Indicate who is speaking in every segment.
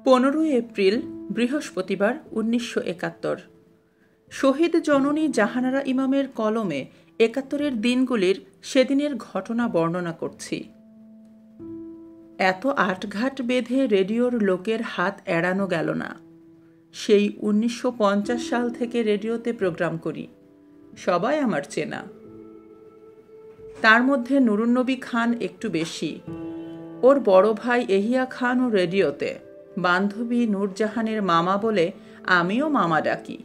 Speaker 1: 15 April বৃহস্পতিবার 1971। শহীদ জননী জাহানারা ইমামের কলমে 71-এর দিনগুলির সেদিনের ঘটনা বর্ণনা করছি। এত আটঘাট বেঁধে রেডিওর লোকের হাত এড়ানো গেল না। সেই 1950 সাল থেকে রেডিওতে প্রোগ্রাম করি, সবাই আমার চেনা। তার মধ্যে নুরুন্নবী খান একটু বেশি। ওর বড় ভাই এহিয়া খানও রেডিওতে, বান্ধবী নূরজাহানের মামা বলে আমিও মামা ডাকি।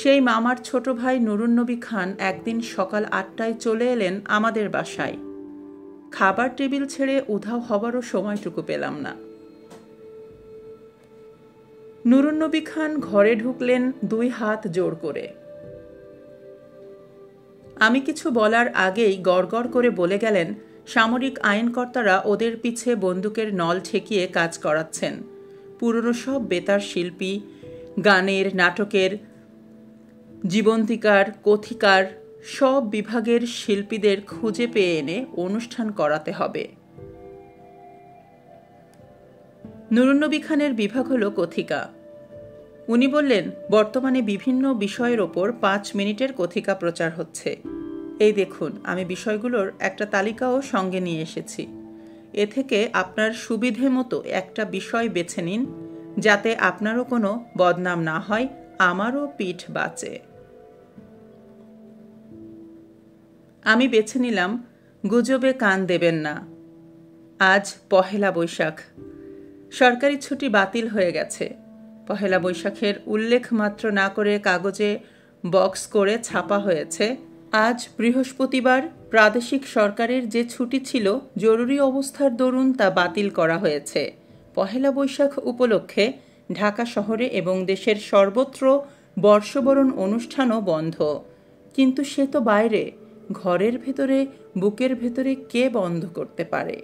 Speaker 1: সেই মামার ছোট ভাই নুরুন্নবী খান একদিন সকাল 8টায় চলে এলেন আমাদের বাসায়। খাবার টেবিল ছেড়ে উধাও হবারও সময়টুকু পেলাম না। নুরুন্নবী খান ঘরে ঢুকলেন 2 হাত জোড় করে। আমি কিছু বলার আগেই গড়গড় করে বলে গেলেন, সামরিক আইনকর্তারা ওদের পিছে বন্দুকের নল ঠেকিয়ে কাজ করাচ্ছেন। পুরনো সব বেতার শিল্পী, গানের, নাটকের, জীবন্তিকার, কথিকার সব বিভাগের শিল্পীদের খুঁজে পেয়ে এনে অনুষ্ঠান করাতে হবে। নুরুন্নবী খানের বিভাগ হলো কথিকা। উনি বললেন, বর্তমানে বিভিন্ন বিষয়ের ওপর 5 মিনিটের কথিকা প্রচার হচ্ছে। এই দেখুন, আমি বিষয়গুলোর একটা তালিকাও সঙ্গে নিয়ে এসেছি। এ থেকে আপনার সুবিধে মতো একটা বিষয় বেছে নিন, যাতে আপনারও কোনো বদনাম না হয়, আমারও পিঠ বাঁচে। আমি বেছে নিলাম, গুজবে কান দেবেন না। আজ পহেলা বৈশাখ। সরকারি ছুটি বাতিল হয়ে গেছে। পহেলা বৈশাখের উল্লেখ মাত্র না করে কাগজে বক্স করে ছাপা হয়েছে, আজ বৃহস্পতিবার প্রাদেশিক সরকারের যে ছুটি ছিল জরুরি অবস্থার দরুন তা বাতিল করা হয়েছে। পহেলা বৈশাখ উপলক্ষে ঢাকা শহরে এবং দেশের সর্বত্র বর্ষবরণ অনুষ্ঠানও বন্ধ। কিন্তু সে তো বাইরে, ঘরের ভেতরে, বুকের ভেতরে কে বন্ধ করতে পারে?